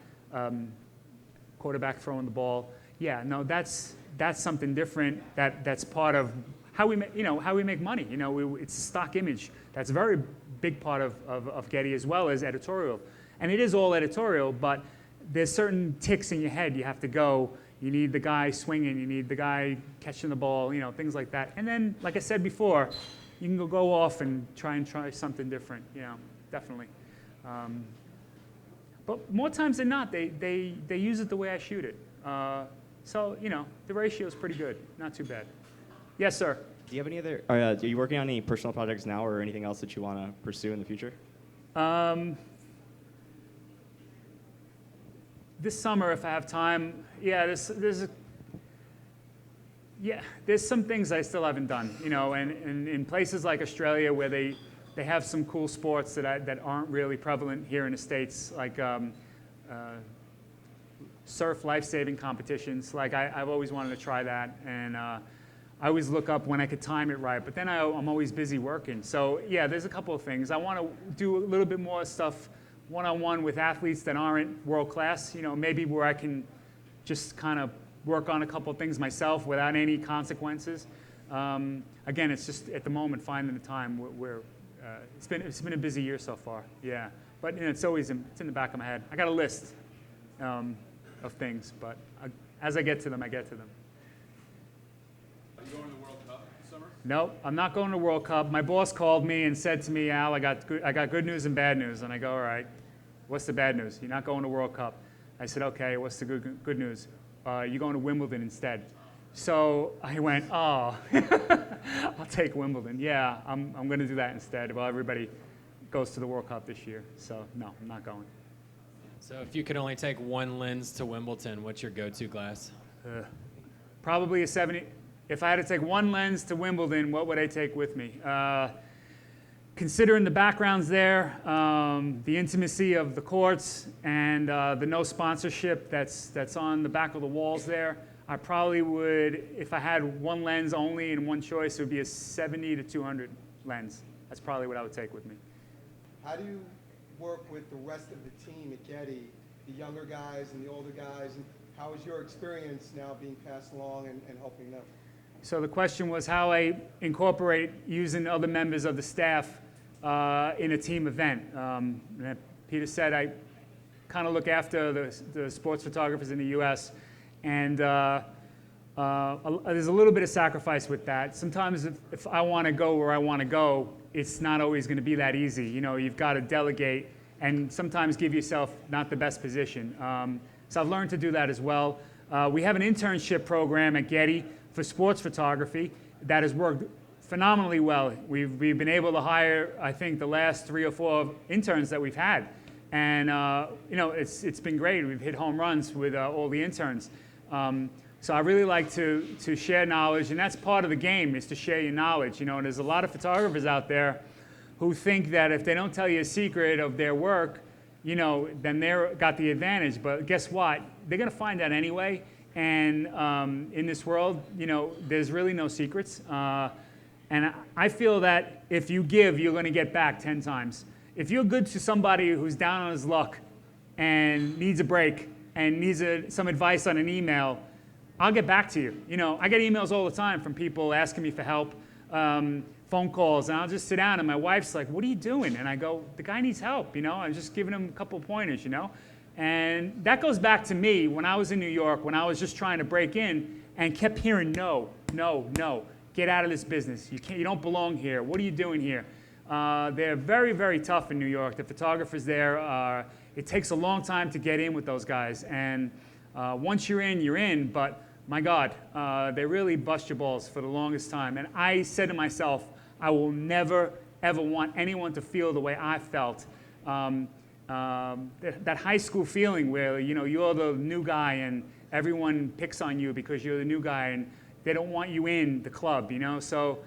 quarterback throwing the ball. Yeah, no, that's something different. That's part of how we make money. It's a stock image. That's a very big part of Getty, as well as editorial. And it is all editorial, but there's certain ticks in your head you have to go. You need the guy swinging. You need the guy catching the ball. Things like that. And then, like I said before, you can go off and try something different. Definitely. But more times than not, they use it the way I shoot it. So the ratio is pretty good. Not too bad. Yes, sir. Do you have any other? Are you working on any personal projects now, or anything else that you want to pursue in the future? This summer, if I have time, there's some things I still haven't done. And in places like Australia where they they have some cool sports that aren't really prevalent here in the States, like surf life-saving competitions. Like I've always wanted to try that, and I always look up when I could time it right, but then I'm always busy working. So yeah, there's a couple of things. I want to do a little bit more stuff one-on-one with athletes that aren't world-class, maybe where I can just kind of work on a couple of things myself without any consequences. Again, it's just at the moment finding the time where it's been a busy year so far, yeah. But it's always in the back of my head. I got a list of things, but as I get to them, I get to them. Are you going to the World Cup this summer? Nope, I'm not going to the World Cup. My boss called me and said to me, Al, I got good news and bad news. And I go, all right, what's the bad news? You're not going to World Cup. I said, okay, what's the good news? You're going to Wimbledon instead. So I went, oh, I'll take Wimbledon. Yeah, I'm going to do that instead. Well, everybody goes to the World Cup this year. So no, I'm not going. So if you could only take one lens to Wimbledon, what's your go-to glass? Probably a 70. If I had to take one lens to Wimbledon, what would I take with me? Considering the backgrounds there, the intimacy of the courts, and the no sponsorship that's on the back of the walls there, I probably would, if I had one lens only and one choice, it would be a 70 to 200 lens. That's probably what I would take with me. How do you work with the rest of the team at Getty, the younger guys and the older guys, and how is your experience now being passed along and helping them? So the question was how I incorporate using other members of the staff in a team event. Peter said I kind of look after the sports photographers in the U.S., and there's a little bit of sacrifice with that. Sometimes if I want to go where I want to go, it's not always going to be that easy. You've got to delegate and sometimes give yourself not the best position. So I've learned to do that as well. We have an internship program at Getty for sports photography that has worked phenomenally well. We've been able to hire, I think, the last 3 or 4 interns that we've had. And it's been great. We've hit home runs with all the interns. So I really like to share knowledge, and that's part of the game, is to share your knowledge. And there's a lot of photographers out there who think that if they don't tell you a secret of their work, then they're got the advantage. But guess what? They're going to find out anyway. And in this world, there's really no secrets. And I feel that if you give, you're going to get back 10 times. If you're good to somebody who's down on his luck and needs a break and needs some advice on an email, I'll get back to you. I get emails all the time from people asking me for help, phone calls, and I'll just sit down, and my wife's like, what are you doing? And I go, the guy needs help, I'm just giving him a couple of pointers, And that goes back to me when I was in New York, when I was just trying to break in and kept hearing no, no, no. Get out of this business. You don't belong here. What are you doing here? They're very, very tough in New York. The photographers there, it takes a long time to get in with those guys. And once you're in, but my God, they really bust your balls for the longest time. And I said to myself, I will never, ever want anyone to feel the way I felt. That high school feeling where, you're the new guy and everyone picks on you because you're the new guy and they don't want you in the club, So,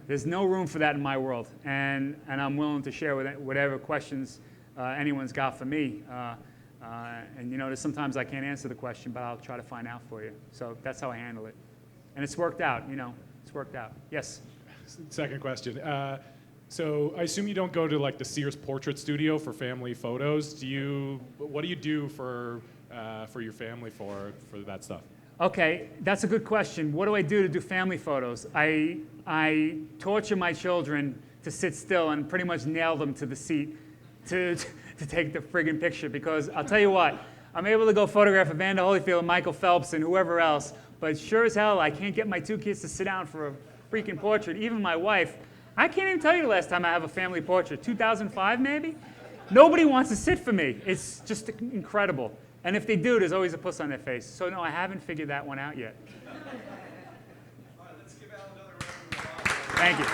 there's no room for that in my world. And I'm willing to share whatever questions anyone's got for me. And there's sometimes I can't answer the question, but I'll try to find out for you. So that's how I handle it. And it's worked out, it's worked out. Yes? Second question. So I assume you don't go to like the Sears portrait studio for family photos. What do you do for your family for that stuff? Okay, that's a good question. What do I do to do family photos? I torture my children to sit still and pretty much nail them to the seat to take the friggin' picture, because I'll tell you what, I'm able to go photograph Evander Holyfield and Michael Phelps and whoever else, but sure as hell I can't get my 2 kids to sit down for a freaking portrait. Even my wife, I can't even tell you the last time I have a family portrait, 2005 maybe? Nobody wants to sit for me. It's just incredible. And if they do, there's always a puss on their face. So no, I haven't figured that one out yet. All right, let's give Al another round of applause. Thank you.